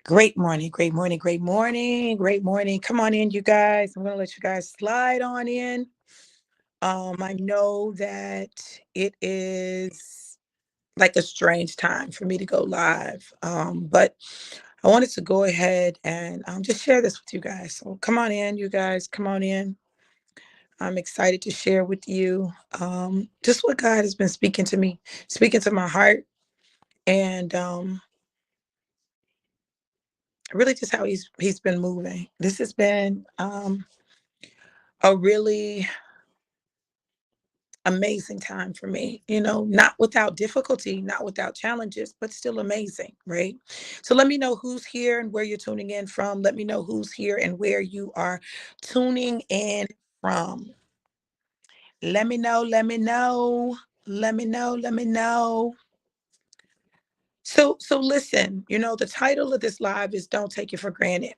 Great morning, great morning, great morning, great morning. Come on in, you guys. I'm gonna let you guys slide on in. I know that it is like a strange time for me to go live. But I wanted to go ahead and just share this with you guys. So come on in, you guys. Come on in. I'm excited to share with you just what God has been speaking to me, speaking to my heart, and really just how he's been moving. This has been a really amazing time for me, not without difficulty, not without challenges, but still amazing, right? So let me know who's here and where you're tuning in from. Let me know who's here and where you are tuning in from. Let me know, let me know, let me know, let me know. So listen, the title of this live is Don't Take It for Granted.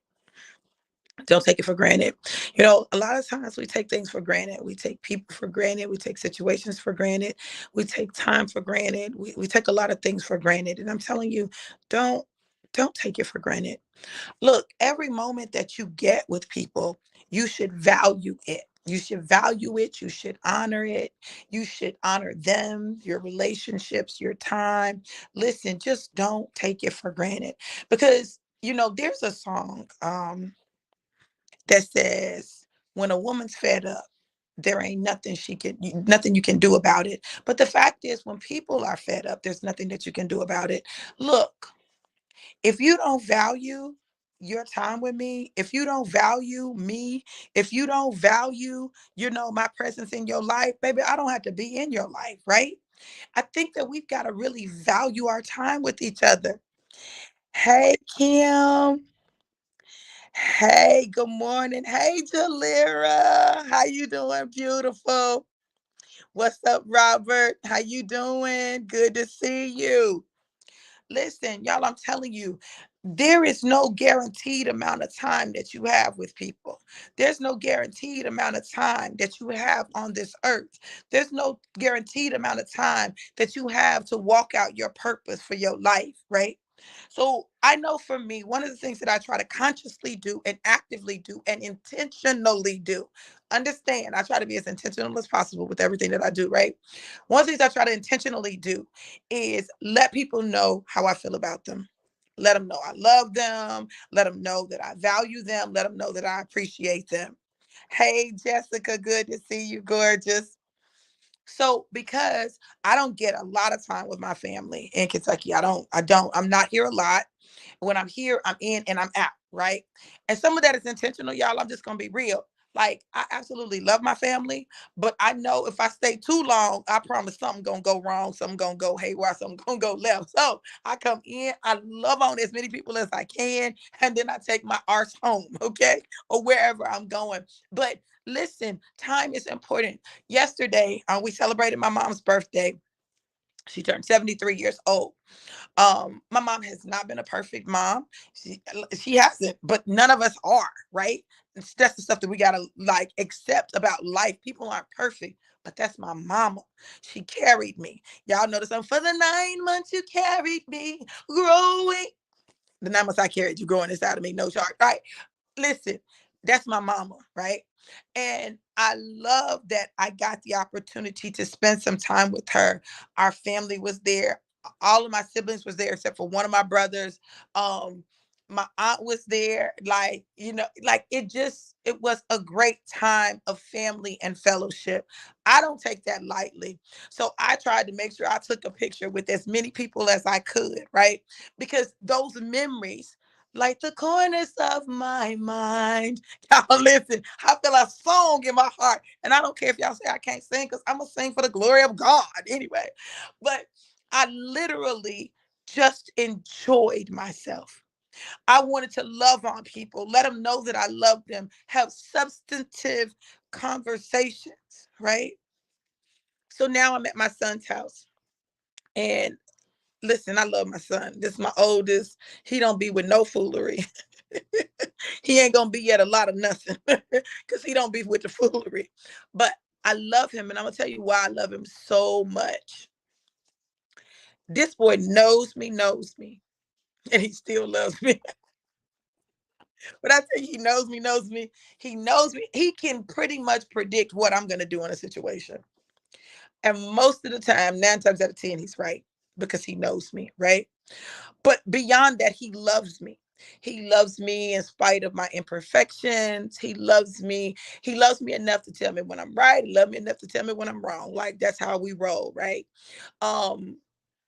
Don't take it for granted. A lot of times we take things for granted. We take people for granted. We take situations for granted. We take time for granted. We take a lot of things for granted. And I'm telling you, don't don't take it for granted. Look, every moment that you get with people, you should value it. You should value it. You should honor it. You should honor them, your relationships, your time. Listen, just don't take it for granted. Because, there's a song. That says, when a woman's fed up, there ain't nothing nothing you can do about it. But the fact is, when people are fed up, there's nothing that you can do about it. Look, if you don't value your time with me, if you don't value me, if you don't value, my presence in your life, baby, I don't have to be in your life, right? I think that we've got to really value our time with each other. Hey, Kim. Hey, good morning. Hey, Jalira. How you doing, beautiful? What's up, Robert? How you doing? Good to see you. Listen, y'all, I'm telling you, there is no guaranteed amount of time that you have with people. There's no guaranteed amount of time that you have on this earth. There's no guaranteed amount of time that you have to walk out your purpose for your life, right? So I know for me, one of the things that I try to consciously do and actively do and intentionally do, understand, I try to be as intentional as possible with everything that I do, right? One of the things I try to intentionally do is let people know how I feel about them. Let them know I love them. Let them know that I value them. Let them know that I appreciate them. Hey, Jessica, good to see you, gorgeous. So because I don't get a lot of time with my family in Kentucky, I'm not here a lot. When I'm here, I'm in and I'm out, right? And some of that is intentional, y'all. I'm just gonna be real. Like, I absolutely love my family, but I know if I stay too long, I promise something gonna go wrong, something gonna go haywire, something gonna go left. So I come in, I love on as many people as I can, and then I take my arse home, okay, or wherever I'm going. But listen, time is important. Yesterday, we celebrated my mom's birthday. She turned 73 years old. My mom has not been a perfect mom. She hasn't, but none of us are, right? That's the stuff that we gotta like accept about life. People aren't perfect, but that's my mama. She carried me. Y'all know the song, for the 9 months you carried me, growing. The 9 months I carried you growing inside of me, no charge, right? Listen, that's my mama, right? And I love that I got the opportunity to spend some time with her. Our family was there. All of my siblings was there except for one of my brothers. Um, my aunt was there. Like it was a great time of family and fellowship. I don't take that lightly. So I tried to make sure I took a picture with as many people as I could, right? Because those memories, like the corners of my mind. Y'all listen, I feel a song in my heart. And I don't care if y'all say I can't sing, because I'm going to sing for the glory of God anyway. But I literally just enjoyed myself. I wanted to love on people, let them know that I love them, have substantive conversations, right? So now I'm at my son's house. And listen, I love my son. This is my oldest. He don't be with no foolery. He ain't gonna be at a lot of nothing because he don't be with the foolery. But I love him, and I'm gonna tell you why I love him so much. This boy knows me, and he still loves me. But I tell you, he knows me, knows me. He knows me. He can pretty much predict what I'm going to do in a situation. And most of the time, 9 times out of 10, he's right because he knows me, right? But beyond that, he loves me. He loves me in spite of my imperfections. He loves me. He loves me enough to tell me when I'm right. He loves me enough to tell me when I'm wrong. Like that's how we roll, right? Um,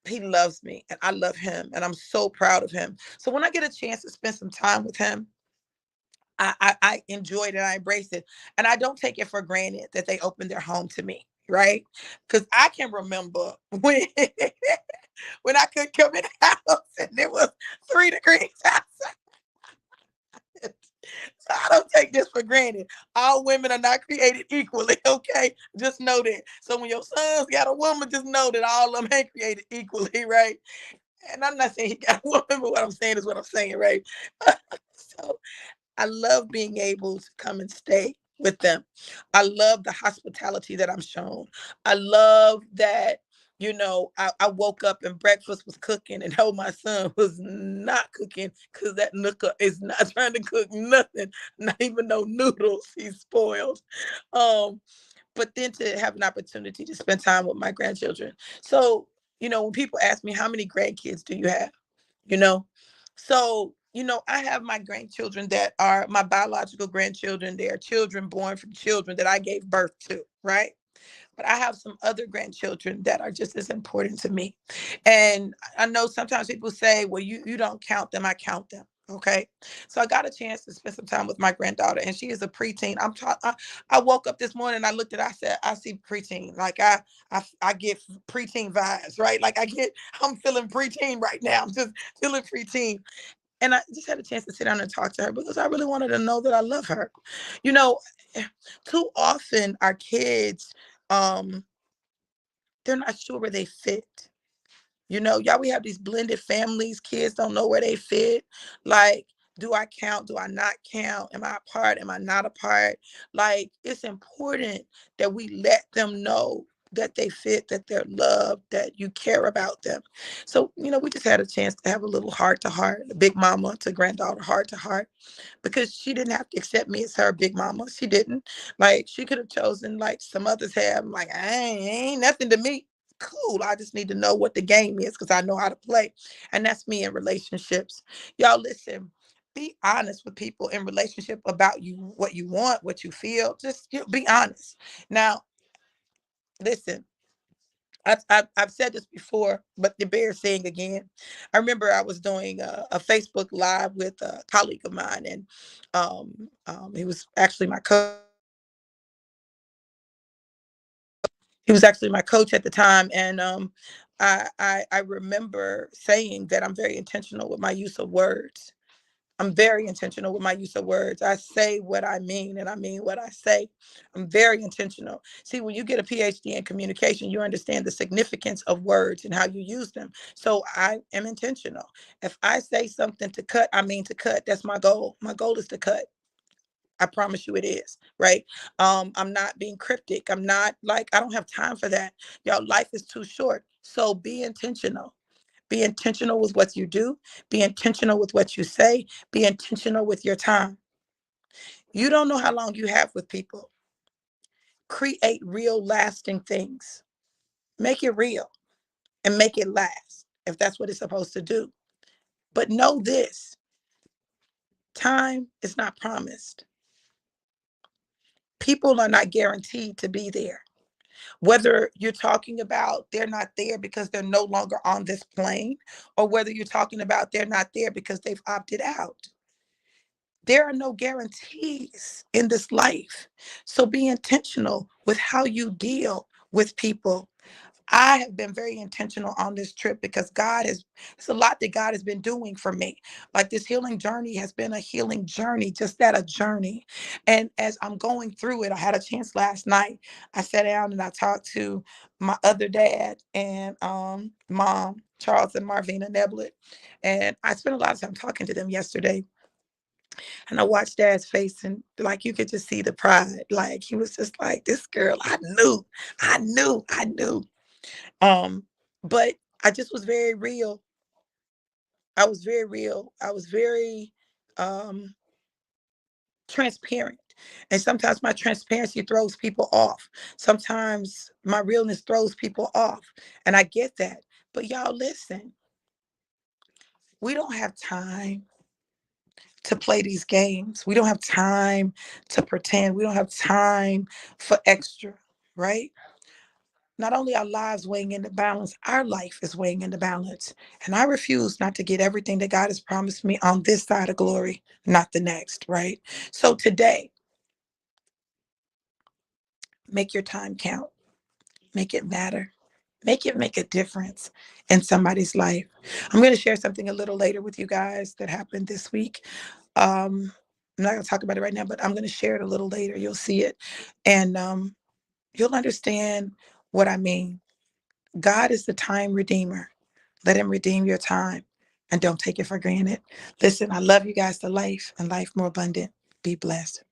he loves me and I love him and I'm so proud of him. So when I get a chance to spend some time with him, I enjoy it and I embrace it. And I don't take it for granted that they open their home to me, right? Because I can remember when when I couldn't come in the house and it was 3 degrees outside. So I don't take this for granted. All women are not created equally, okay? Just know that. So when your son's got a woman, just know that all of them ain't created equally, right? And I'm not saying he got a woman, but what I'm saying is what I'm saying, right? So I love being able to come and stay with them. I love the hospitality that I'm shown. I love that, I woke up and breakfast was cooking and my son was not cooking because that nooker is not trying to cook nothing, not even no noodles. He's spoiled. Um, but then to have an opportunity to spend time with my grandchildren. So, when people ask me, how many grandkids do you have? you know so I have my grandchildren that are my biological grandchildren. They are children born from children that I gave birth to, right? But I have some other grandchildren that are just as important to me. And I know sometimes people say, well, you don't count them. I count them. Okay. So I got a chance to spend some time with my granddaughter, and she is a preteen. I woke up this morning, I looked at I said, I see preteen. Like I get preteen vibes, right? Like I'm feeling preteen right now. I'm just feeling preteen. And I just had a chance to sit down and talk to her because I really wanted to know that I love her. You know, Too often our kids, um, they're not sure where they fit. Y'all, we have these blended families. Kids don't know where they fit. Like, do I count? Do I not count? Am I a part? Am I not a part? Like, it's important that we let them know that they fit, that they're loved, that you care about them. So, we just had a chance to have a little heart to heart, a big mama to granddaughter heart to heart, because she didn't have to accept me as her big mama. She didn't. Like, she could have chosen like some others have. Like, ain't nothing to me. Cool. I just need to know what the game is because I know how to play. And that's me in relationships. Y'all, listen, be honest with people in relationship about you, what you want, what you feel. Just be honest. Now, listen, I've said this before, but the bear saying again. I remember I was doing a Facebook Live with a colleague of mine, and he was actually my coach. He was actually my coach at the time, and I remember saying that I'm very intentional with my use of words. I'm very intentional with my use of words. I say what I mean and I mean what I say. I'm very intentional. See, when you get a PhD in communication, you understand the significance of words and how you use them. So I am intentional. If I say something to cut, I mean to cut. That's my goal. My goal is to cut. I promise you it is, right? I'm not being cryptic. I'm not like, I don't have time for that. Y'all, life is too short. So be intentional. Be intentional with what you do. Be intentional with what you say. Be intentional with your time. You don't know how long you have with people. Create real, lasting things. Make it real and make it last if that's what it's supposed to do. But know this: time is not promised. People are not guaranteed to be there. Whether you're talking about they're not there because they're no longer on this plane, or whether you're talking about they're not there because they've opted out. There are no guarantees in this life. So be intentional with how you deal with people. I have been very intentional on this trip because it's a lot that God has been doing for me. Like, this healing journey has been a healing journey, just that, a journey. And as I'm going through it, I had a chance last night. I sat down and I talked to my other dad and mom, Charles and Marvina Neblett. And I spent a lot of time talking to them yesterday. And I watched Dad's face, and like you could just see the pride. Like, he was just like, this girl, I knew. Um, but I just was very real. I was very real. I was very, um, transparent. And sometimes my transparency throws people off. Sometimes my realness throws people off. And I get that. But y'all, listen, we don't have time to play these games. We don't have time to pretend. We don't have time for extra, right? Not only our lives weighing in the balance, our life is weighing in the balance. And I refuse not to get everything that God has promised me on this side of glory, not the next, right? So today, make your time count, make it matter, make it make a difference in somebody's life. I'm going to share something a little later with you guys that happened this week. I'm not going to talk about it right now, but I'm going to share it a little later. You'll see it and you'll understand what I mean. God is the time redeemer. Let him redeem your time and don't take it for granted. Listen, I love you guys to life and life more abundant. Be blessed.